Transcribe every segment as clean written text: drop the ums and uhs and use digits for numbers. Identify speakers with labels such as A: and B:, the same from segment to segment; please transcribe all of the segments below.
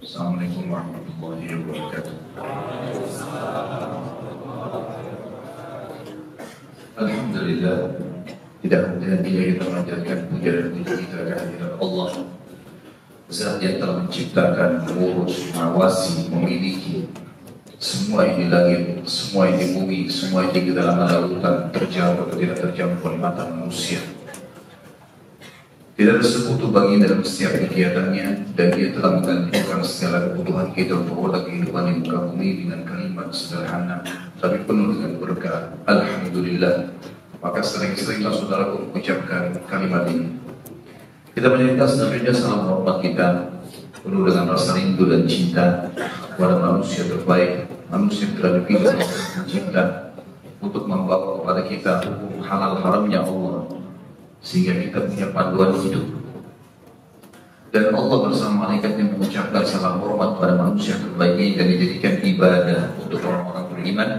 A: Assalamualaikum warahmatullahi wabarakatuh. Alhamdulillah, tidak henti-hentinya kita mengajarkan puja dan puji kita kehadirat Allah, Zat yang telah menciptakan, mengurus, mengawasi, memiliki semua yang di langit, semua yang di bumi, semua yang di dalam lautan, terjangkau atau tidak terjangkau oleh mata manusia. Tidak ada sekutu bagi dalam setiap kegiatannya, dan dia telah menggantikan segala kebutuhan kita untuk roda kehidupan di muka bumi dengan kalimat sederhana tapi penuh dengan berkah. Alhamdulillah. Maka sering-seringlah saudara mengucapkan kalimat ini. Kita menyanyikan sebenarnya salam hormat kita penuh dengan rasa rindu dan cinta kepada manusia terbaik, manusia yang telah dipilih oleh Pencipta untuk membawa kepada kita hukum halal haramnya Allah, sehingga kita punya panduan hidup. Dan Allah bersama malaikatnya mengucapkan salam hormat pada manusia terbaik ini dan dijadikan ibadah untuk orang-orang beriman.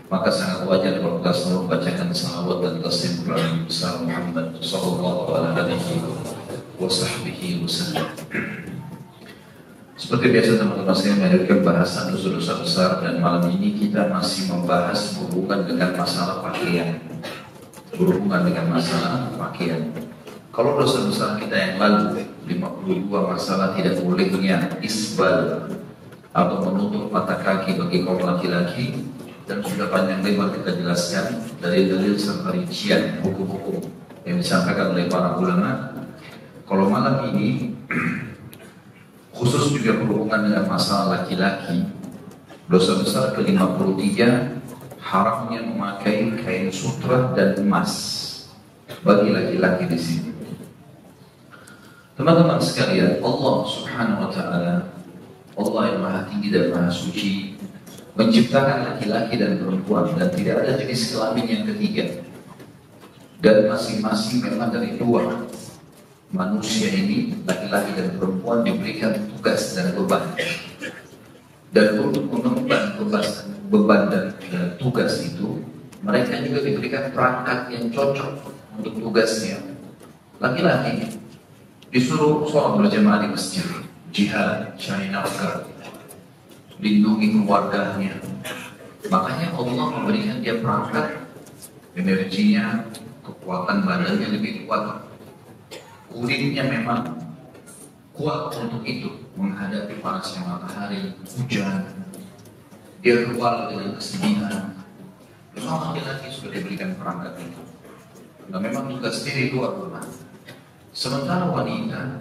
A: Maka sangat wajar kalau kita selalu bacakan salawat dan taslim kepada Nabi besar Muhammad sallallahu alaihi wasallam. Seperti biasa teman-teman, saya menghadirkan bahasan dosa-dosa besar, dan malam ini kita masih membahas berhubungan dengan masalah pakaian. Kalau dosa besar kita yang lalu 52 masalah tidak bolehnya isbal atau menutup mata kaki bagi kaum laki-laki, dan sudah panjang lebar kita jelaskan dalil-dalil serta rincian hukum-hukum yang disampaikan oleh para ulama. Kalau malam ini khusus juga berhubungan dengan masalah laki-laki, dosa besar ke-53, haramnya memakai kain sutra dan emas bagi laki-laki di sini. Teman-teman sekalian, Allah Subhanahu wa taala, Allah yang Maha Tinggi dan Maha Suci, menciptakan laki-laki dan perempuan, dan tidak ada jenis kelamin yang ketiga. Dan masing-masing memang dari dua manusia ini, laki-laki dan perempuan, diberikan tugas dan beban. Dan untuk mengemban beban dan tugas itu, mereka juga diberikan perangkat yang cocok untuk tugasnya. Laki-laki disuruh sholat berjamaah di masjid, jihad, cari nafkah, lindungi keluarganya. Makanya Allah memberikan dia perangkat, energinya, kekuatan badannya lebih kuat, kulitnya memang kuat untuk itu menghadapi panasnya matahari, hujan. Dia keluar dengan kesedihan. Memang laki-laki sudah diberikan perangkat itu. Nah, memang tugas diri luar rumah. Sementara wanita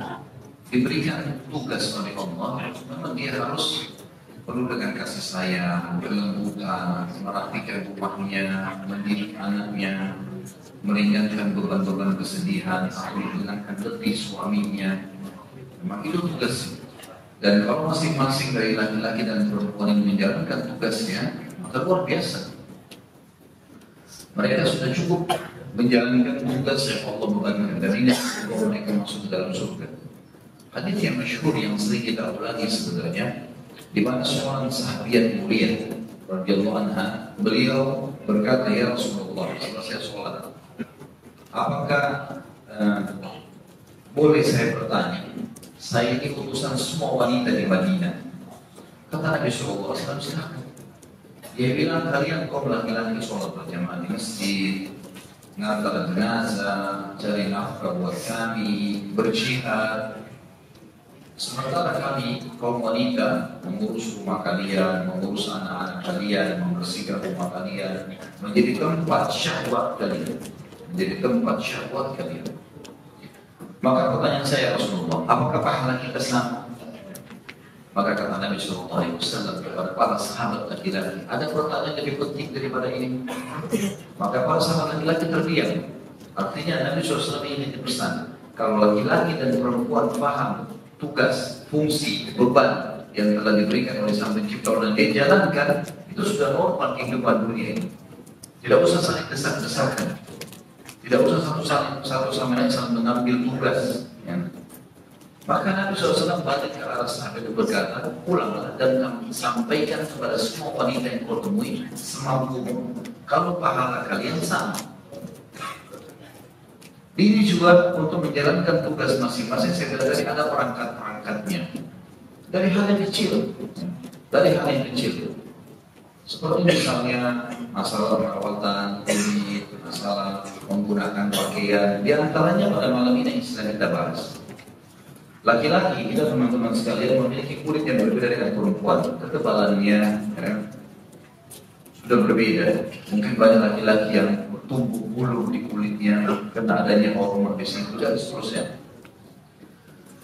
A: diberikan tugas oleh Allah, memang dia harus penuh dengan kasih sayang, kelembutan, merapikan rumahnya, mendidik anaknya, meringankan beban-beban kesedihan, atau menghilangkan letih suaminya. Memang itu tugas. Dan kalau masing-masing dari laki-laki dan perempuan yang menjalankan tugasnya, maka luar biasa. Mereka sudah cukup menjalankan tugas yang Allah bebankan, dan ini sebelum mereka masuk ke dalam surga. Hadits yang masyhur yang sering kita ulangi sebenarnya, di mana seorang sahabiat mulia radhiyallahu anha, beliau berkata, ya Rasulullah, setelah saya sholat, apakah boleh saya bertanya? Saya ini utusan semua wanita di Madinah. Kata Nabi sallallahu alaihi wasallam, silakan. Dia bilang, kalian kaum laki-laki sholat berjamaah di masjid, ngantar jenazah, cari nafkah buat kami, berjihad. Sementara kami kaum wanita mengurus rumah kalian, mengurus anak-anak kalian, membersihkan rumah kalian, menjadi tempat syahwat kalian, Maka pertanyaan saya, Rasulullah, apakah pahala kita sama? Maka kata Nabi sallallahu alaihi wasallam kepada para sahabat laki-laki, ada pertanyaan lebih penting daripada ini? Maka para sahabat laki-laki terdiam. Artinya Nabi SAW ingin berpesan, kalau laki-laki dan perempuan paham tugas, fungsi, beban yang telah diberikan oleh Sang Pencipta dan dia jalankan, itu sudah normal kehidupan dunia ini. Tidak usah saling desak-desakan, tidak usah satu sama lain saling mengambil tugas. Ya. Maka Nabi SAW balik ke arah sahabat itu berkata, pulanglah dan kami sampaikan kepada semua wanita yang kau temui semampumu, kalau pahala kalian sama. Ini juga untuk menjalankan tugas masing-masing. Saya kira tadi ada perangkat-perangkatnya. Dari hal yang kecil, dari hal yang kecil. Seperti misalnya masalah perawatan kulit, masalah menggunakan pakaian. Di antaranya pada malam ini sedang kita bahas. Laki-laki, kita teman-teman sekalian memiliki kulit yang berbeda dengan perempuan. Ketebalannya sudah berbeda. Mungkin banyak laki-laki yang tumbuh bulu di kulitnya karena adanya hormon di situ dan seterusnya.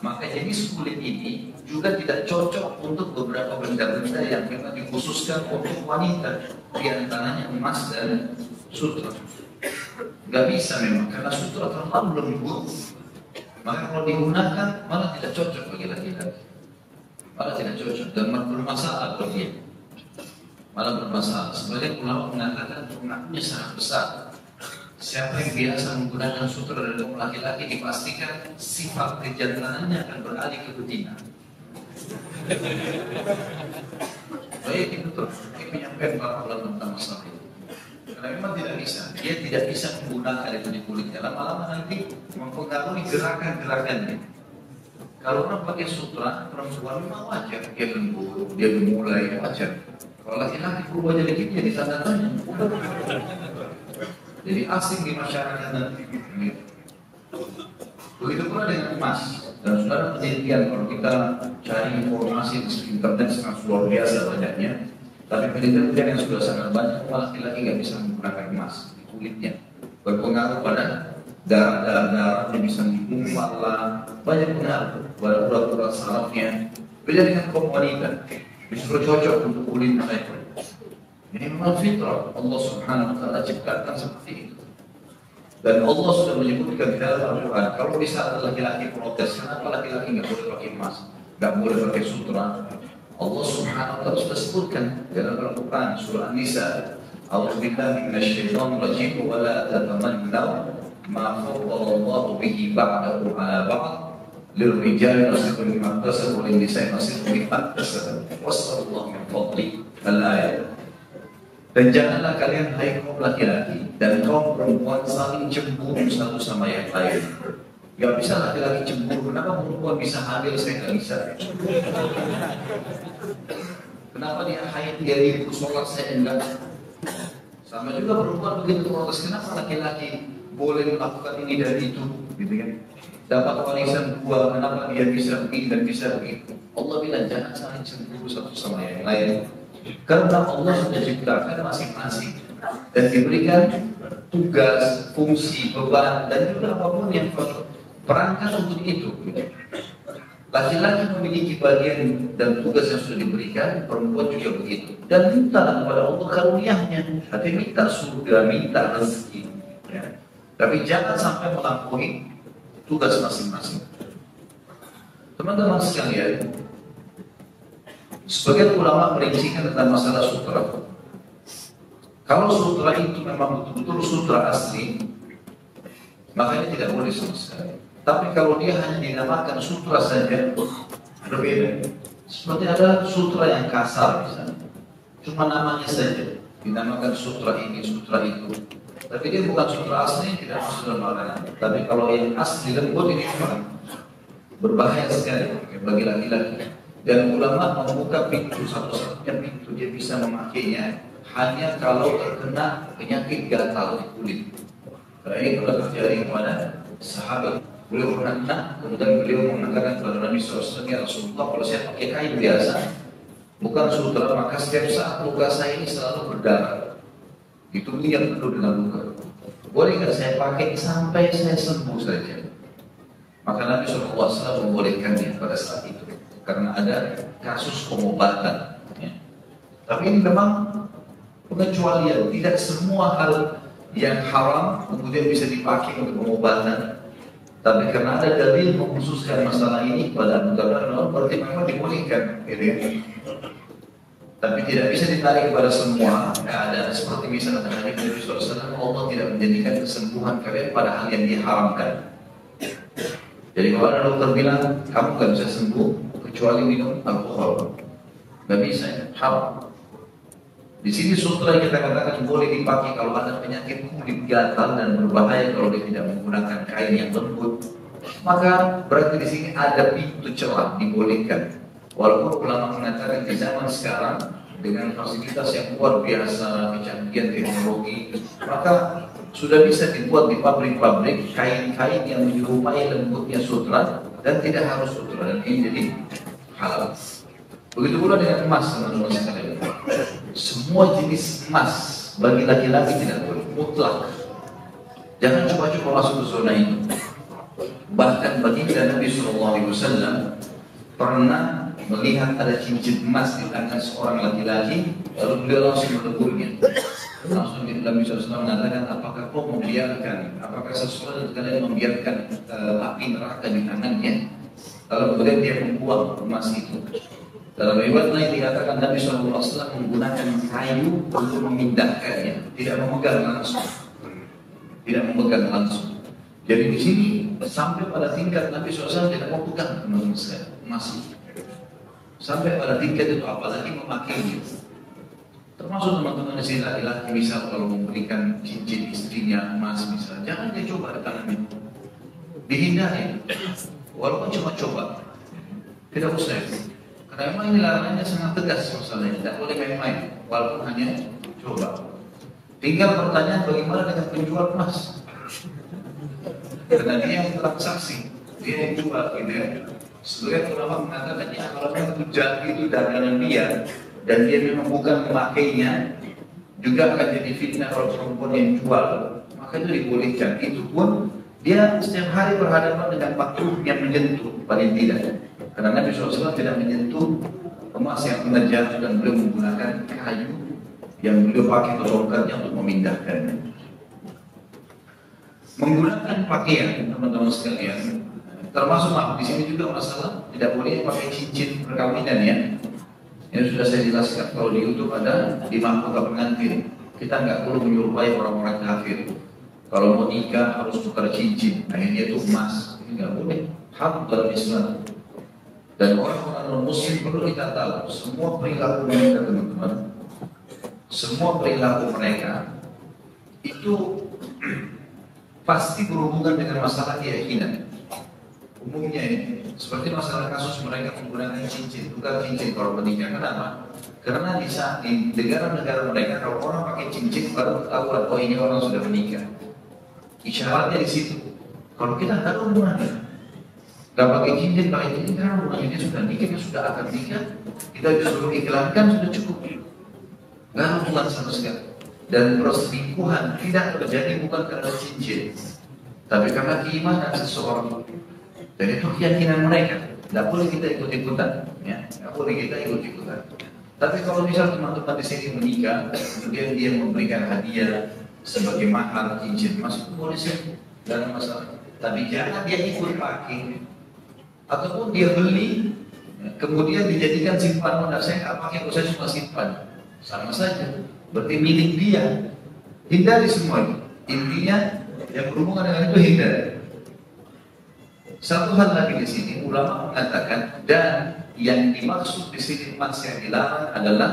A: Maka jenis kulit ini juga tidak cocok untuk beberapa benda-benda yang memang dikhususkan untuk wanita, di antaranya emas dan sutra. Gak bisa memang karena sutra terlalu lembut. Maka kalau digunakan malah tidak cocok bagi laki-laki, malah tidak cocok dan bermasalah bagi dia, malah bermasalah. Sebagian ulama mengatakan pengaruhnya sangat besar. Siapa yang biasa menggunakan sutra dari laki-laki dipastikan sifat kejantanannya akan beralih ke betina. Baik, itu betul. Ini menyampaikan para ulama tentang masalah itu. Karena memang tidak bisa, dia tidak bisa menggunakan itu di kulitnya. Lama-lama nanti mempengaruhi gerakan-gerakannya. Kalau orang pakai sutra, perempuan memang wajar, dia lembut, dia memulai wajar. Kalau laki-laki berubah jadi gitu, jadi tanda tanya. Jadi asing di masyarakat nanti. Begitu pula dengan emas. Dan saudara penelitian, kalau kita cari informasi di internet sangat luar biasa banyaknya. Tapi penelitian yang sudah sangat banyak, laki-laki nggak bisa menggunakan emas di kulitnya. Berpengaruh pada darah-darahnya bisa mengumpal lah, banyak pengaruh pada urat-urat sarafnya. Beda dengan kaum wanita, justru cocok untuk kulit mereka. Ini memang fitrah Allah Subhanahu wa Ta'ala ciptakan seperti itu. Dan Allah sudah menyebutkan di dalam Al-Quran, kalau di saat laki-laki protes, kenapa laki-laki nggak boleh pakai emas, nggak boleh pakai sutra? Allah Subhanahu wa Ta'ala sudah sebutkan dalam Al-Quran surah An-Nisa, A'udzubillahi minasyaitonir rajim wa la tatamannaw ma faddala bihi ba'dahu 'ala ba'd lirrijali nasibun mimma iktasabu wa lin-nisa'i nasibun mimma iktasabu wassallallahu min fadli al-ayat. Dan janganlah kalian hai kaum laki-laki dan kaum perempuan saling cemburu satu sama yang lain. Gak bisa laki-laki cemburu, kenapa perempuan bisa hamil, saya gak bisa. Kenapa dia haid, dia ribut sholat, saya enggak. Sama juga perempuan begitu protes, kenapa laki-laki boleh melakukan ini dan itu, gitu kan? Dapat warisan dua, kenapa dia bisa begini dan bisa begitu. Allah bilang jangan saling cemburu satu sama yang lain. Karena Allah sudah ciptakan masing-masing dan diberikan tugas, fungsi, beban dan juga apapun yang perangkat untuk itu. Laki-laki memiliki bagian dan tugas yang sudah diberikan, perempuan juga begitu. Dan minta kepada Allah karunia-Nya, tapi minta surga, minta rezeki. Ya. Tapi jangan sampai melampaui tugas masing-masing. Teman-teman sekalian, sebagian ulama merincikan tentang masalah sutra. Kalau sutra itu memang betul-betul sutra asli, makanya tidak boleh sama sekali. Tapi kalau dia hanya dinamakan sutra saja, berbeda. Seperti ada sutra yang kasar misalnya, cuma namanya saja dinamakan sutra ini, sutra itu. Tapi dia bukan sutra asli, tidak masuk dalam makanan. Tapi kalau yang asli lembut ini memang berbahaya sekali bagi laki-laki. Dan ulama membuka pintu, satu-satunya pintu dia bisa memakainya hanya kalau terkena penyakit gatal di kulit. Karena ini telah terjadi kepada sahabat. Beliau pernah kemudian beliau mengatakan kepada Nabi SAW, ya Rasulullah, kalau saya pakai kain biasa, bukan sutra, maka setiap saat luka saya ini selalu berdarah. Itu yang penuh dengan luka. Boleh nggak saya pakai sampai saya sembuh saja? Maka Nabi SAW membolehkannya pada saat itu. Karena ada kasus pengobatan. Ya. Tapi ini memang pengecualian. Tidak semua hal yang haram kemudian bisa dipakai untuk pengobatan. Tapi karena ada dalil mengkhususkan masalah ini pada agama, berarti memang dibolehkan. Gitu. Tapi tidak bisa ditarik kepada semua keadaan. Seperti misalnya Nabi SAW, Allah tidak menjadikan kesembuhan kalian pada hal yang diharamkan. Jadi kalau ada dokter bilang kamu gak bisa sembuh kecuali minum alkohol, gak bisa, ya, haram. Di sini sutra yang kita katakan boleh dipakai kalau ada penyakit kulit gatal dan berbahaya kalau dia tidak menggunakan kain yang lembut. Maka berarti di sini ada pintu celah dibolehkan. Walaupun ulama mengatakan di zaman sekarang dengan fasilitas yang luar biasa, kecanggihan teknologi, maka sudah bisa dibuat di pabrik-pabrik kain-kain yang menyerupai lembutnya sutra dan tidak harus sutra, dan ini jadi halal. Begitu pula dengan emas, teman-teman sekalian. Semua jenis emas bagi laki-laki tidak boleh mutlak. Jangan coba-coba masuk ke zona itu. Bahkan baginda Nabi SAW pernah melihat ada cincin emas di tangan seorang laki-laki, lalu beliau langsung menegurnya. Langsung Nabi SAW mengatakan, apakah kau membiarkan, apakah sesuatu kalian membiarkan api neraka di tangannya? Lalu kemudian dia membuang emas itu. Dalam riwayat lain dikatakan Nabi SAW menggunakan kayu untuk memindahkannya, tidak memegang langsung. Tidak memegang langsung. Jadi di sini sampai pada tingkat Nabi SAW tidak mau pegang teman-teman emas itu. Sampai pada tingkat itu, apalagi memakainya. Termasuk teman-teman di sini laki-laki misal kalau memberikan cincin istrinya emas misal, jangan dia coba di tangannya, dihindari. Walaupun cuma coba, tidak usah. Karena memang ini larangannya sangat tegas masalahnya, tidak boleh main-main, walaupun hanya coba. Tinggal pertanyaan bagaimana dengan penjual emas? Karena dia yang transaksi, dia yang jual gitu ya. Sebagian ulama mengatakan ya kalau memang jadi itu dagangan dia dan dia memang bukan memakainya, juga akan jadi fitnah kalau perempuan yang jual, maka itu dibolehkan. Itu pun dia setiap hari berhadapan dengan makruh yang menyentuh paling tidak. Karena Nabi SAW tidak menyentuh emas yang pernah jatuh dan beliau menggunakan kayu yang beliau pakai tongkatnya untuk memindahkannya. Menggunakan pakaian, teman-teman sekalian, termasuk di sini juga masalah tidak boleh pakai cincin perkawinan ya. Ini sudah saya jelaskan, kalau di YouTube ada di mahkota pengantin, kita nggak perlu menyerupai orang-orang kafir. Kalau mau nikah harus tukar cincin, nah ini itu emas, ini nggak boleh. Haram dalam Islam. Dan orang-orang non-muslim perlu kita tahu semua perilaku mereka, teman-teman. Semua perilaku mereka itu pasti berhubungan dengan masalah keyakinan. Umumnya ini, seperti masalah kasus mereka menggunakan cincin, tukar cincin kalau menikah. Kenapa? Karena di negara-negara mereka kalau orang pakai cincin baru ketahuan, oh ini orang sudah menikah. Isyaratnya di situ. Kalau kita nggak ada hubungannya, nggak pakai cincin, pakai cincin karena hubungannya dia sudah nikah, dia sudah akan nikah, kita disuruh iklankan sudah cukup. Nggak ada hubungan sama sekali. Dan perselingkuhan tidak terjadi bukan karena cincin, tapi karena keimanan seseorang. Dan itu keyakinan mereka. Tidak boleh kita ikut-ikutan, ya. Tidak boleh kita ikut-ikutan. Tapi kalau misal teman-teman di sini menikah, kemudian dia memberikan hadiah sebagai mahar cincin emas, itu boleh sih, tidak ada masalah. Tapi jangan dia ikut pakai, ataupun dia beli, kemudian dijadikan simpanan. Nah, saya nggak pakai, saya cuma simpan, sama saja. Berarti milik dia. Hindari semua itu. Intinya yang berhubungan dengan itu hindari. Satu hal lagi di sini, ulama mengatakan dan yang dimaksud di sini emas yang dilarang adalah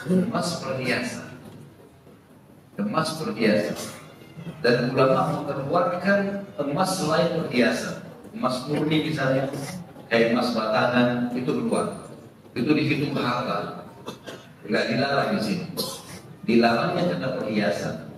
A: emas perhiasan. Emas perhiasan. Dan ulama mengeluarkan emas selain perhiasan. Emas murni misalnya, kayak emas batangan itu keluar. Itu dihitung harta. Enggak dilarang di sini. Dilarangnya karena perhiasan.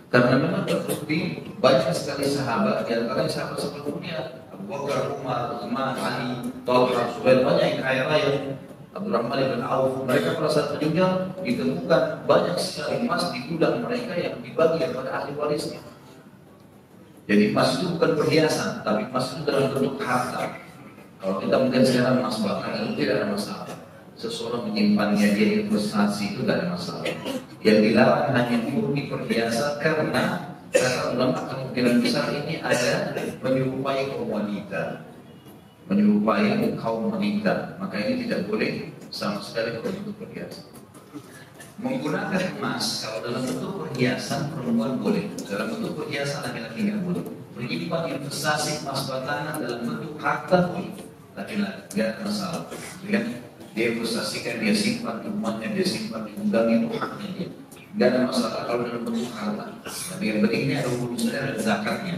A: Karena memang terbukti banyak sekali sahabat, di antaranya sahabat sebelumnya, Abu Bakar, Umar, Utsman, Ali, Talha, Zubair, banyak yang kaya raya, Abdurrahman bin Auf, mereka pada saat meninggal ditemukan banyak sekali emas di gudang mereka yang dibagi kepada ahli warisnya. Jadi emas itu bukan perhiasan, tapi emas itu dalam bentuk harta. Kalau kita mungkin sekarang emas batangan itu tidak ada masalah. Seseorang menyimpannya, dia investasi itu tidak ada masalah. Yang dilarang hanya murni perhiasan karena kata ulama kemungkinan besar ini ada menyerupai kaum wanita, menyerupai kaum wanita, maka ini tidak boleh sama sekali berbentuk perhiasan. Menggunakan emas kalau dalam bentuk perhiasan perempuan boleh, dalam bentuk perhiasan laki-laki nggak boleh. Menyimpan investasi emas batangan dalam bentuk harta boleh, laki-laki nggak ada masalah. Dia investasikan, dia simpan di rumahnya, dia simpan di gudang, itu haknya dia. Tidak ada masalah kalau dalam bentuk harta. Tapi yang penting ini ada urusannya, ada zakatnya.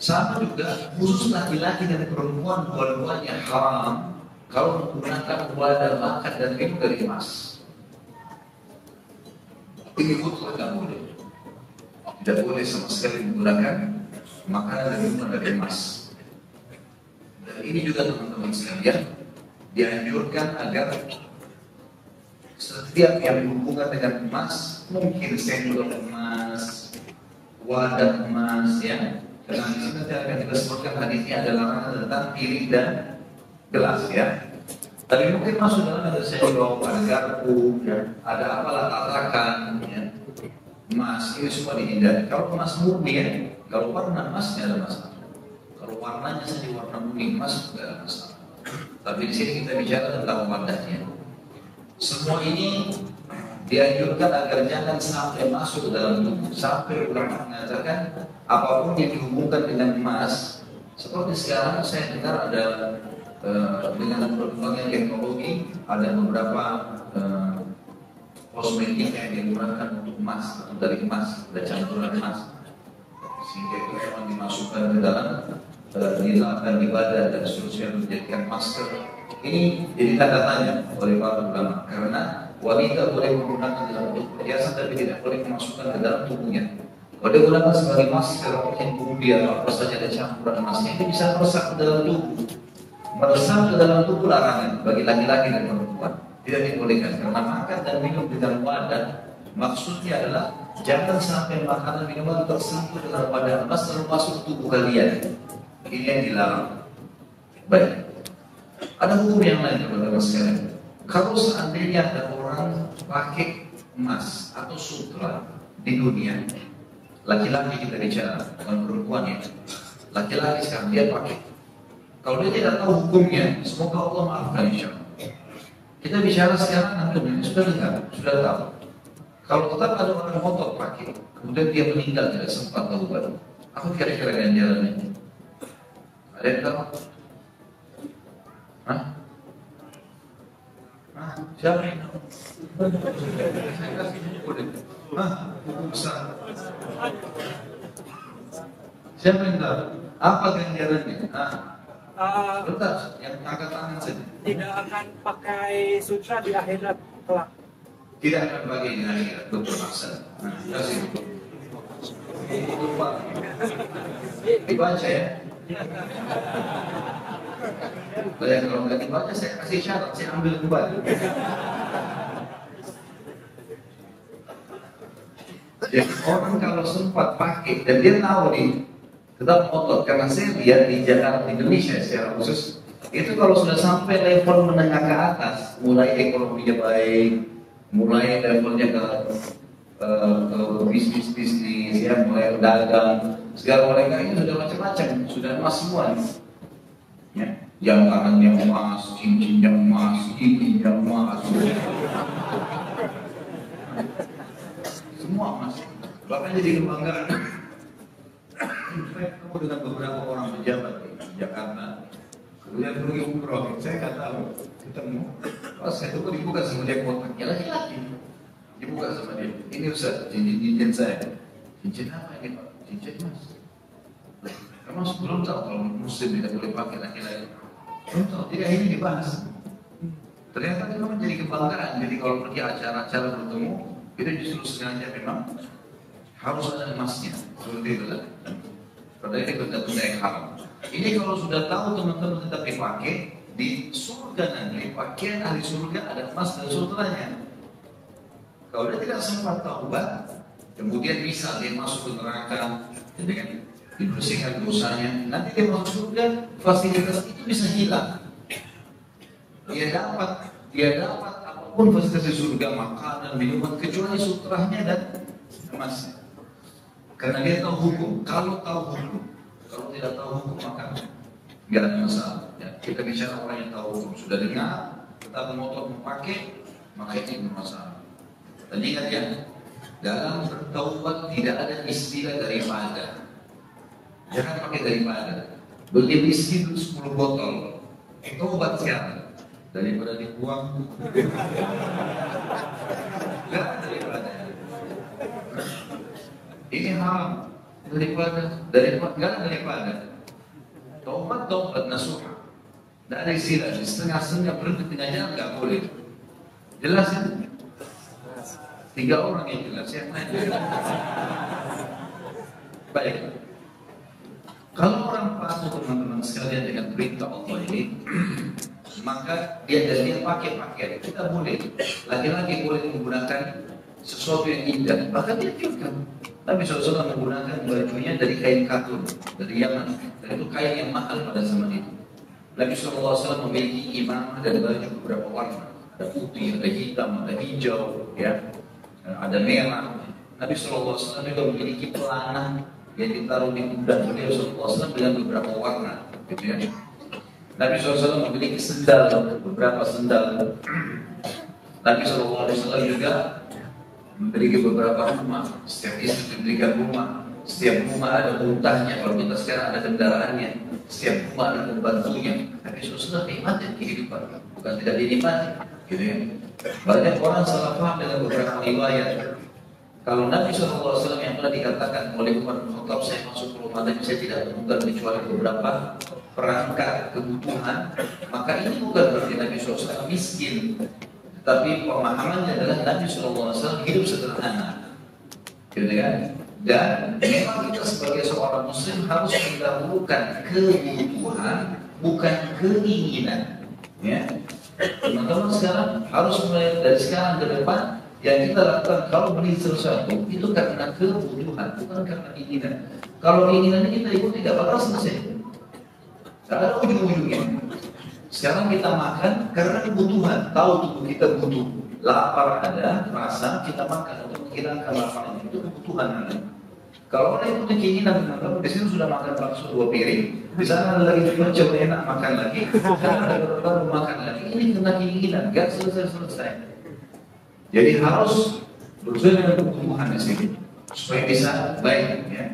A: Sama juga khusus laki-laki dan perempuan dua-duanya haram kalau menggunakan wadah makan dan minum dari emas. Ini mutlak tidak boleh. Tidak boleh sama sekali menggunakan makanan dan minuman dari emas. Dan ini juga teman-teman sekalian dianjurkan agar setiap yang berhubungan dengan emas, mungkin sendok emas, wadah emas, ya. Karena di sini nanti akan kita sebutkan hadisnya ada larangan tentang piring dan gelas, ya. Tapi mungkin masuk dalam ada sendok, ada garpu, ya. Ada apalah tatakan, ya. Emas ini semua dihindari. Kalau emas murni, ya, kalau warna emas tidak ada masalah. Kalau warnanya saja warna murni emas tidak ada masalah. Tapi di sini kita bicara tentang wadahnya. Semua ini dianjurkan agar jangan sampai masuk ke dalam tubuh. Sampai ulama mengatakan apapun yang dihubungkan dengan emas, seperti sekarang saya dengar ada dengan perkembangan teknologi ada beberapa kosmetik yang digunakan untuk emas atau dari emas, ada campuran emas, sehingga itu memang dimasukkan ke dalam dilakukan ibadah dan seterusnya menjadikan masker. Ini jadi tanda tanya oleh para ulama karena wanita boleh menggunakan dalam bentuk perhiasan tapi tidak boleh memasukkan ke dalam tubuhnya. Kalau dia gunakan sebagai masker mungkin kemudian apa saja ada campuran emasnya itu bisa meresap ke dalam tubuh. Meresap ke dalam tubuh larangan bagi laki-laki dan perempuan. Tidak dibolehkan karena makan dan minum di dalam wadah maksudnya adalah jangan sampai makanan minuman tersentuh dengan wadah emas lalu masuk ke tubuh kalian. Ini yang dilarang. Baik. Ada hukum yang lain teman-teman sekalian. Kalau seandainya ada orang pakai emas atau sutra di dunia, laki-laki kita bicara, bukan perempuan ya. Laki-laki sekarang dia pakai. Kalau dia tidak tahu hukumnya, semoga Allah maafkan insya Allah. Kita bicara sekarang antum ini sudah dengar, sudah tahu. Kalau tetap ada orang motor pakai, kemudian dia meninggal tidak sempat taubat, apa kira-kira ganjarannya? Ada yang tahu? Hah? Siapa yang tahu? Saya kasih buku deh. Hah? Buku besar. Siapa yang tahu? Apa ganjarannya? Bentar, yang angkat tangan saja.
B: Tidak akan pakai sutra di akhirat kelak.
A: Tidak akan pakai di akhirat, betul maksud. Kasih. Lupa. Dibaca ya. Bayang kalau nggak dibaca saya kasih syarat, saya ambil kembali. Jadi orang kalau sempat pakai dan dia tahu nih tetap otot, karena saya lihat di Jakarta, di Indonesia secara khusus itu kalau sudah sampai level menengah ke atas, mulai ekonominya baik, mulai levelnya ke bisnis ya, mulai dagang, segala mereka ini sudah macam-macam, sudah emas semua ya, yang tangannya emas, cincinnya emas, giginya emas, semua emas, bahkan jadi kebanggaan. Saya ketemu dengan beberapa orang pejabat di Jakarta, kemudian pergi umroh, saya nggak tahu ketemu, pas saya tunggu dibuka sama dia kotaknya laki-laki, dibuka sama dia, ini Ustaz, cincin saya, cincin apa ini Pak? Cincin mas. Emang belum tahu kalau muslim tidak boleh pakai laki-laki, belum tahu, jadi ini dibahas. Ternyata memang jadi kebanggaan, jadi kalau pergi acara-acara bertemu, itu justru sengaja memang harus ada emasnya, seperti itu lah. Padahal ini benda-benda yang haram. Ini kalau sudah tahu teman-teman tetap dipakai di surga nanti, pakaian ahli surga ada emas dan sutranya. Kalau dia tidak sempat taubat, kemudian bisa dia masuk ke neraka dengan dibersihkan dosanya, nanti dia masuk surga, fasilitas itu bisa hilang. Dia dapat apapun fasilitas di surga, makanan, minuman, kecuali sutranya dan emasnya. Karena dia tahu hukum. Kalau tahu hukum, kalau tidak tahu hukum maka nggak ada masalah. Ya, kita bicara orang yang tahu hukum, sudah dengar, tetap motor memakai, maka itu bermasalah. Dan ingat ya, dalam bertaubat tidak ada istilah daripada. Jangan pakai daripada. Beli whisky 10 botol, taubat sekarang daripada dibuang. Nggak ada daripada. Ini haram. daripada taubat nasuha. Tidak ada istilah setengah-setengah berhenti tengah jalan, nggak boleh. Jelas ya? 3 orang yang jelas ya. Baik. Kalau orang patuh teman-teman sekalian dengan perintah Allah ini, maka dia pakai pakaian. Kita boleh, laki-laki boleh menggunakan sesuatu yang indah. Bahkan dia juga Nabi SAW menggunakan bajunya dari kain katun, dari Yaman. Dan itu kain yang mahal pada zaman itu. Nabi SAW memiliki imamah dan baju beberapa warna. Ada putih, ada hitam, ada hijau, ya, ada merah. Nabi SAW juga memiliki pelana yang ditaruh di pundak beliau SAW dengan beberapa warna, gitu ya. Nabi SAW memiliki sendal, beberapa sendal. Nabi SAW juga memiliki beberapa rumah. Setiap istri diberikan rumah. Setiap rumah ada muntahnya. Kalau kita sekarang ada kendaraannya. Setiap rumah ada pembantunya. Nabi SAW nikmatin kehidupan, bukan tidak dinikmati, gitu ya. Banyak orang salah paham dengan beberapa riwayat. Kalau Nabi SAW yang pernah dikatakan oleh Umar bin Khattab, saya masuk ke rumah Nabi, saya tidak temukan kecuali beberapa perangkat kebutuhan, maka ini bukan berarti Nabi SAW miskin, tetapi pemahamannya adalah Nabi SAW hidup sederhana, gitu kan? Dan memang kita sebagai seorang Muslim harus mendahulukan kebutuhan, bukan keinginan. Ya, teman-teman sekarang harus mulai dari sekarang ke depan. Yang kita lakukan kalau beli sesuatu itu karena kebutuhan, bukan karena keinginan. Kalau keinginan kita ikuti tidak bakal selesai. Tidak ada ujung-ujungnya. Sekarang kita makan karena kebutuhan, tahu tubuh kita butuh. Lapar ada, rasa kita makan untuk menghilangkan lapar itu kebutuhan ada. Kalau orang ikuti keinginan, di sini sudah makan bakso 2 piring, di sana ada lagi coba enak makan lagi, baru makan lagi. Ini karena keinginan, gak selesai. Jadi harus berusaha dengan kebutuhan di sini supaya bisa baik, ya.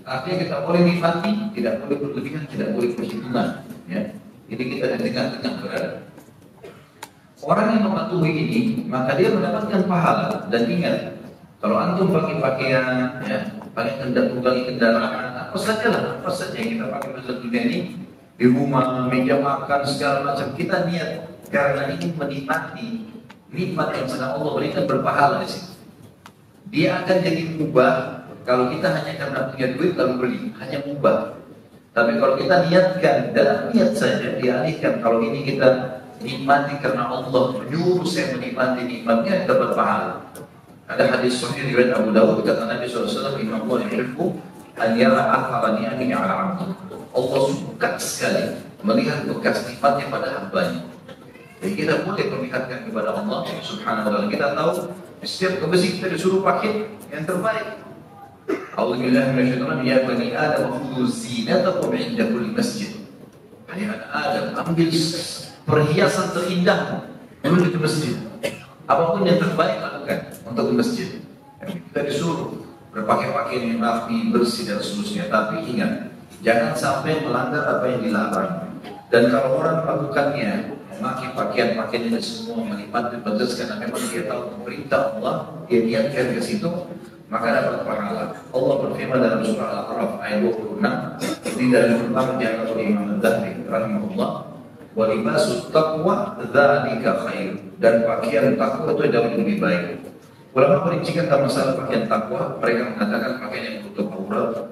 A: Artinya kita boleh nikmati, tidak boleh berlebihan, tidak boleh berhitungan, ya. Ini kita di tengah-tengah berada. Orang yang mematuhi ini, maka dia mendapatkan pahala. Dan ingat, kalau antum pakai pakaian, ya, pakai kendaraan, apa saja yang kita pakai pada dunia ini, di rumah, meja makan, segala macam, kita niat karena ingin menikmati nikmat yang sedang Allah berikan, berpahala di sini. Dia akan jadi mubah kalau kita hanya karena punya duit lalu beli, hanya mubah. Tapi kalau kita niatkan dalam niat saja, dialihkan kalau ini kita nikmati karena Allah menyuruh saya menikmati nikmatnya, dapat pahala. Ada hadis sahih riwayat Abu Dawud, kata Nabi SAW, Inna Allah yuhibbu an yara athara ni'amihi 'ala 'abdihi. Allah suka sekali melihat bekas nikmatnya pada hambanya. Jadi kita boleh perlihatkan kepada Allah Subhanahu wa taala. Kita tahu setiap ke masjid kita disuruh pakai yang terbaik. A'udzubillahi minasyaitonir rajim. Ya bani Adam khudhu zinatakum 'inda kulli masjid. Hai anak Adam, ambil perhiasan terindah menuju ke masjid. Apapun yang terbaik lakukan untuk ke masjid. Kita disuruh berpakaian yang rapi, bersih dan seterusnya. Tapi ingat, jangan sampai melanggar apa yang dilarang. Dan kalau orang melakukannya, memakai pakaian-pakaian ini semua menikmati batas karena memang dia tahu perintah Allah, dia niatkan ke situ, maka dapat pahala. Allah berfirman dalam surah Al-A'raf ayat 26, ini dari pertama diangkat oleh Imam Al-Dhahri rahimahullah, wa libasut taqwa dzalika khair, dan pakaian takwa itu jauh lebih baik. Ulama merincikan tentang masalah pakaian takwa, mereka mengatakan pakaian yang menutup aurat,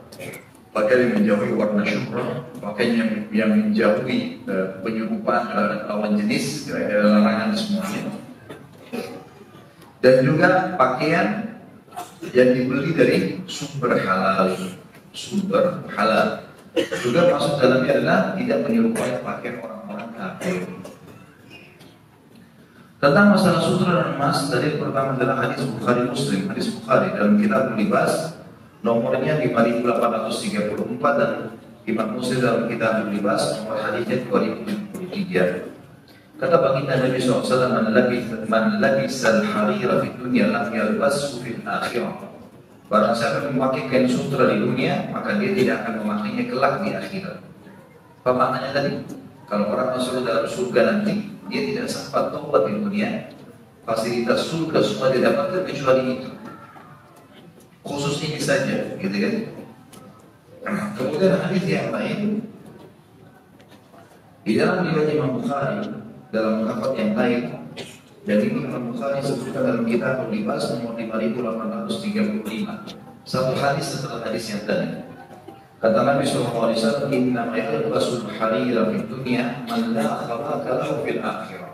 A: pakaian yang menjauhi warna syuhrah, pakaian yang menjauhi penyerupaan terhadap lawan jenis, larangan semuanya. Dan juga pakaian yang dibeli dari sumber halal, juga masuk dalamnya adalah tidak menyerupai pakaian orang-orang kafir. Tentang masalah sutra dan emas, dari pertama adalah hadis Bukhari Muslim, hadis Bukhari dalam kitab Libas, nomornya 5834, dan Imam Muslim dalam kitab Libas nomor hadisnya 2073. Kata baginda Nabi SAW, man labisal harira fi dunya lam yalbasu fil akhirah. Barang siapa memakai kain sutra di dunia, maka dia tidak akan memakainya kelak di akhirat. Apa maknanya tadi? Kalau orang masuk dalam surga nanti, dia tidak sempat tobat di dunia, fasilitas surga semua didapatkan kecuali itu. Khusus ini saja, gitu kan? Kemudian hadis yang lain di dalam riwayat Imam Bukhari dalam lafaz yang lain, dan ini Imam Bukhari sebutkan dalam kitab Libas nomor 5835. Satu hadis setelah hadis yang tadi. Kata Nabi SAW, Inna yalbasul harira fid dunya man la khalaqa lahu fil akhirah.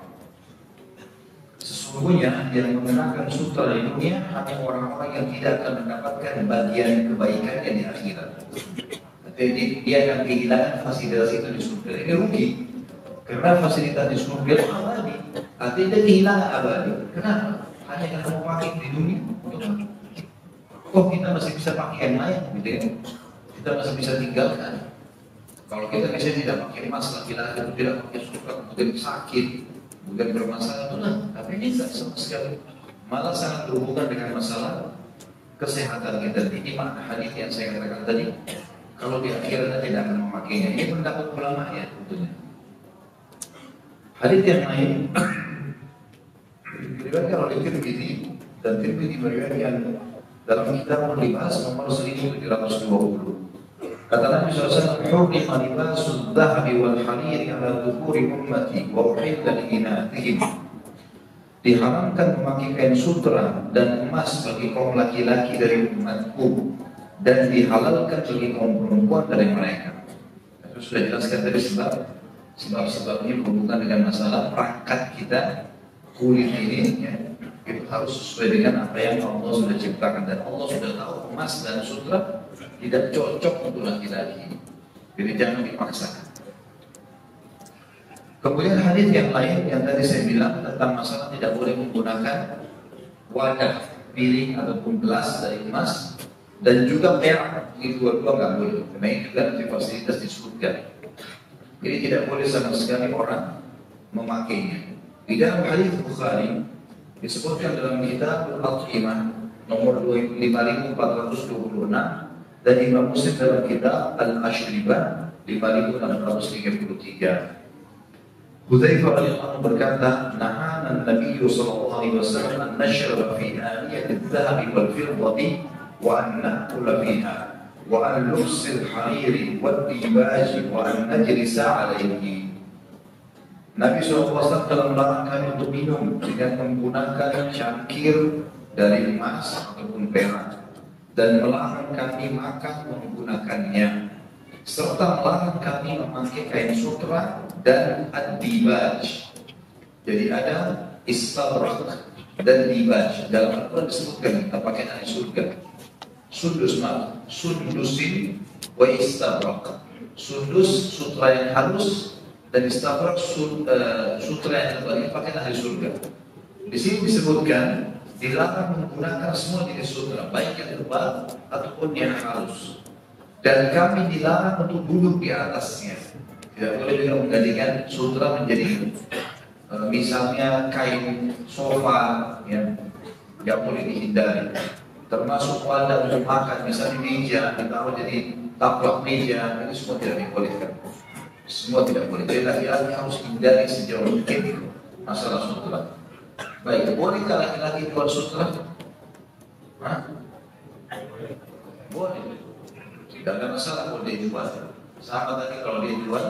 A: Sesungguhnya yang mengenakan sutra di dunia hanya orang-orang yang tidak akan mendapatkan bagian kebaikannya di akhirat. Jadi dia akan kehilangan fasilitas itu di surga. Ini rugi. Karena fasilitas di surga itu abadi. Artinya dia kehilangan abadi. Kenapa? Hanya karena mau pakai di dunia. Kok kita masih bisa pakai yang lain, gitu ya? Kita masih bisa tinggalkan. Kalau kita misalnya tidak pakai emas, laki-laki itu tidak pakai sutra, kemudian sakit, bukan bermasalah itu lah. Tapi ini tidak sama sekali. Malah sangat berhubungan dengan masalah kesehatan kita. Ini makna hadis yang saya katakan tadi. Kalau di akhirat tidak akan memakainya. Ini pendapat ulama ya tentunya. Hadis yang lain diriwayatkan oleh Tirmidzi, dan Tirmidzi meriwayatkan dalam kitab Libas nomor 1720. Kata Nabi SAW, "Hurrima libasul dhahabi wal hariri ala dhukuri ummati wa uhilla li inatihim." Diharamkan memakai kain sutra dan emas bagi kaum laki-laki dari umatku, dan dihalalkan bagi kaum perempuan dari mereka. Itu sudah jelaskan tadi sebab-sebabnya berhubungan dengan masalah perangkat kita kulit ini ya, itu harus sesuai dengan apa yang Allah sudah ciptakan, dan Allah sudah tahu emas dan sutra tidak cocok untuk laki-laki. Jadi jangan dipaksakan. Kemudian hadis yang lain yang tadi saya bilang tentang masalah tidak boleh menggunakan wadah piring ataupun gelas dari emas dan juga perak, ini dua-dua nggak boleh. Karena ini juga nanti fasilitas di surga. Jadi tidak boleh sama sekali orang memakainya. Di dalam hadis Bukhari disebutkan dalam kitab Al-Qimah nomor 5426, dan Imam Muslim dalam kitab Al-Ashribah 5633. Hudzaifah radhiyallahu anhu berkata, "Nahana Nabi sallallahu alaihi wasallam an nashraba fi aniyati adh-dhahabi wal fiddati wa an na'kula fiha wa an nufsil hariri wad dibaji wa an najlisa 'alaihi." Nabi SAW telah melarang kami untuk minum dengan menggunakan cangkir dari emas ataupun perak, dan melarang kami makan menggunakannya, serta melarang kami memakai kain sutra dan ad-dibaj. Jadi ada istabrak dan dibaj. Dalam Al-Quran disebutkan kita pakai dari surga. Sundus mal, sundusin wa istabrak. Sundus sutra yang halus, dan istabrak sutra yang tebal, pakai dari surga. Di sini disebutkan dilarang menggunakan semua jenis sutra, baik yang tebal ataupun yang halus. Dan kami dilarang untuk duduk di atasnya. Tidak boleh juga menggantikan sutra menjadi misalnya kain sofa yang tidak boleh dihindari. Termasuk wadah untuk makan, misalnya meja ditaruh jadi taplak meja, ini semua tidak dibolehkan. Semua tidak boleh. Jadi laki-laki harus hindari sejauh mungkin masalah sutra. Baik, bolehkah laki-laki jual sutra? Hah? Boleh. Tidak ada masalah kalau dia jual. Sama tadi kalau dia jual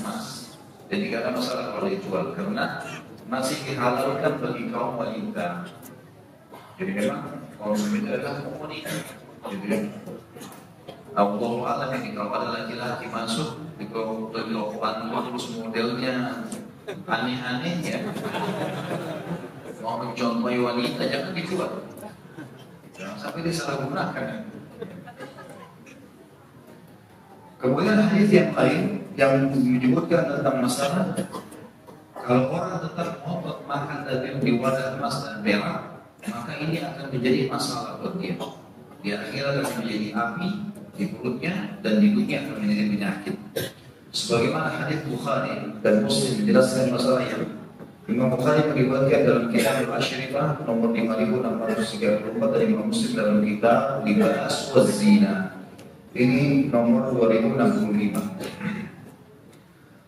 A: emas. Jadi tidak ada masalah kalau dia jual, karena masih dihalalkan bagi kaum wanita. Jadi memang kaum wanita adalah komoditas. Jadi Allah alam ini kalau ada laki-laki masuk di toko terus modelnya aneh-aneh ya, mau mencontohi wanita, jangan dijual. Jangan sampai disalahgunakan. Kemudian hadis yang lain yang menyebutkan tentang masalah kalau orang tetap mau makan daging di wadah emas dan perak, maka ini akan menjadi masalah buat dia. Di akhirat akan menjadi api di perutnya, dan di dunia akan menjadi penyakit. Sebagaimana hadis Bukhari dan Muslim menjelaskan masalah yang Imam Bukhari meriwayatkan dalam kitab Al-Ashribah nomor 5634, dan Imam Muslim dalam kitab Libas wa Zina. Ini nomor 2065.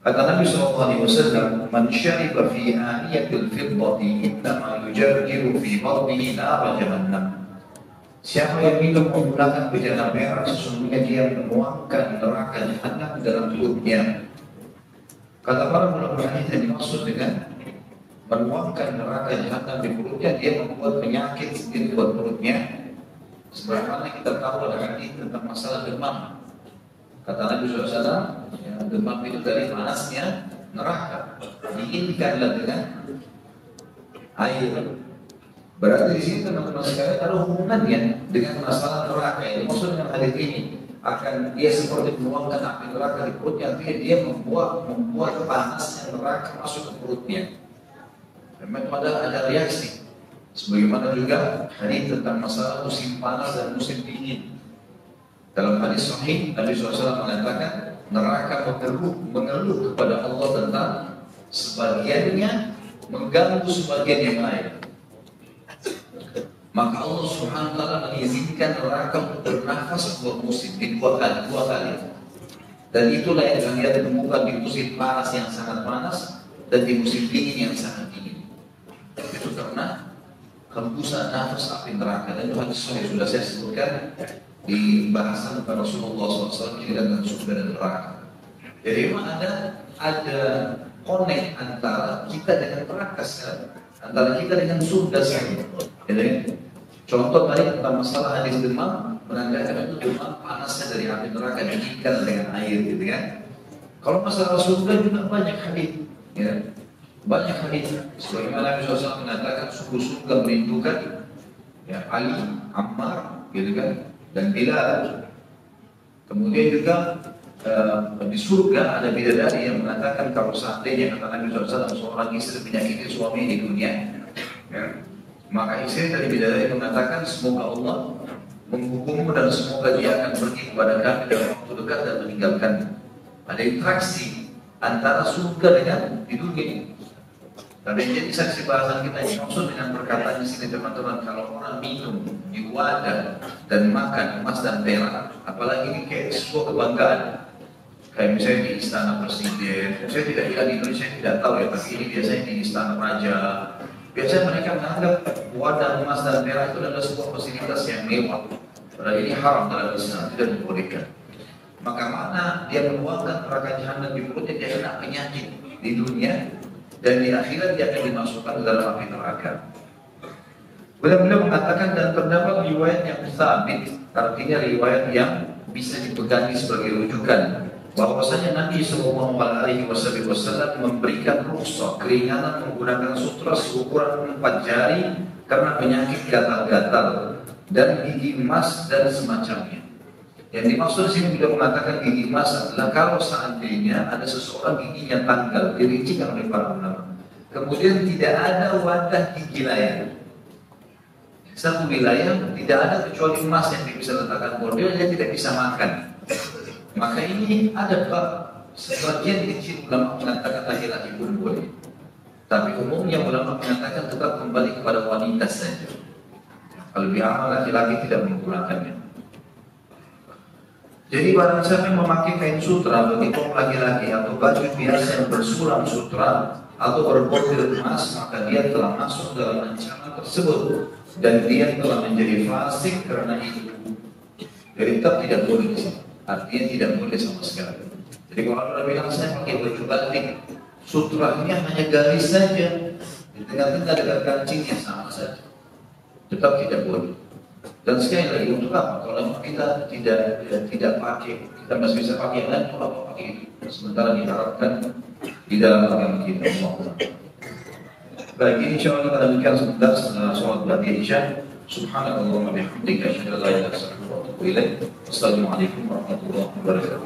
A: Kata Nabi SAW, "Man syariba fi aniyatil fiddati innama yujarjiru fi batnihi nar jahannam." Siapa yang minum menggunakan bejana merah, sesungguhnya dia menuangkan neraka jahanam dalam perutnya. Kata para ulama hadis yang dimaksud dengan menuangkan neraka jahanam di perutnya, dia membuat penyakit sendiri buat perutnya. Sebagaimana kita tahu ada hadis tentang masalah demam. Kata Nabi SAW, ya, demam itu dari panasnya neraka, diinginkanlah dengan air. Berarti di sini teman-teman sekalian ada hubungannya dengan masalah neraka. Yang maksud dengan hadis ini akan dia seperti menuangkan api neraka di perutnya, artinya dia membuat panasnya neraka masuk ke perutnya. Memang ada reaksi. Sebagaimana juga hadis tentang masalah musim panas dan musim dingin. Dalam hadis sahih Nabi SAW mengatakan neraka mengeluh kepada Allah tentang sebagiannya mengganggu sebagian yang lain. Maka Allah Subhanahu wa taala mengizinkan neraka untuk bernafas dua musim, dua kali. Dan itulah yang dia temukan di musim panas yang sangat panas dan di musim dingin yang sangat dingin. Itu karena hembusan nafas api neraka. Dan itu hadis sahih sudah saya sebutkan di bahasan Rasulullah SAW tentang surga dan neraka. Jadi memang ada connect antara kita dengan neraka sekarang, antara kita dengan surga sekarang. Jadi contoh tadi tentang masalah hadis demam, menandakan itu demam panasnya dari api neraka diinginkan dengan air, gitu kan? Kalau masalah surga juga banyak hadis, ya. Banyak hadis. Sebagaimana Nabi SAW mengatakan suku surga merindukan ya, Ali, Ammar, gitu kan, dan Bilal. Kemudian juga di surga ada bidadari yang mengatakan kalau seandainya kata Nabi SAW seorang istri menyakiti suami di dunia, ya, maka istri dari bidadari mengatakan semoga Allah menghukummu dan semoga dia akan pergi kepada kami dalam waktu dekat dan meninggalkan. Ada interaksi antara surga dengan di dunia. Dan jadi saksi bahasan kita ini maksud dengan perkataan di sini teman-teman, kalau orang minum di wadah dan makan emas dan perak, apalagi ini kayak sebuah kebanggaan. Kayak misalnya di istana presiden, saya tidak di Indonesia tidak tahu ya, tapi ini biasanya di istana raja. Biasanya mereka menganggap wadah emas dan perak itu adalah sebuah fasilitas yang mewah. Padahal ini haram dalam Islam, tidak dibolehkan. Maka mana dia menuangkan neraka jahanam di perutnya, dia kena penyakit di dunia. Dan di akhirat dia akan dimasukkan ke dalam api neraka. Beliau mengatakan dan terdapat riwayat yang sabit, artinya riwayat yang bisa dipegangi sebagai rujukan, bahwasanya Nabi Shallallahu Alaihi Wasallam memberikan rukhsah keringanan menggunakan sutra seukuran 4 jari karena penyakit gatal-gatal dan gigi emas dan semacamnya. Yang dimaksud sini beliau mengatakan gigi emas adalah kalau seandainya ada seseorang giginya tanggal, dirincikan oleh para ulama. Kemudian tidak ada wadah gigi lain. Satu wilayah tidak ada kecuali emas yang dia bisa letakkan bordil, dia tidak bisa makan. Maka ini ada sebagian kecil ulama mengatakan laki-laki pun boleh. Tapi umumnya ulama mengatakan tetap kembali kepada wanita saja. Kalau lebih aman laki-laki tidak menggunakannya. Jadi barang siapa yang memakai kain sutra bagi kaum laki-laki atau baju biasa yang bersulam sutra atau berbordir emas, maka dia telah masuk dalam ancaman tersebut dan dia telah menjadi fasik karena itu. Jadi tetap tidak boleh di sini. Artinya tidak boleh sama sekali. Jadi kalau ada bilang saya pakai baju batik, sutranya hanya garis saja, di tengah-tengah dengan kancingnya sama saja, tetap tidak boleh. Dan sekali lagi untuk apa? Kalau kita tidak pakai, kita masih bisa pakai yang lain, untuk apa pakai itu? Sementara diharapkan di dalam agama kita. Baik, insya Allah kita lanjutkan sebentar setelah sholat ba'da isya. Subhanallah wa bihamdika asyhadu an la ilaha illa anta astaghfiruka wa atubu ilaik. Assalamualaikum warahmatullahi wabarakatuh.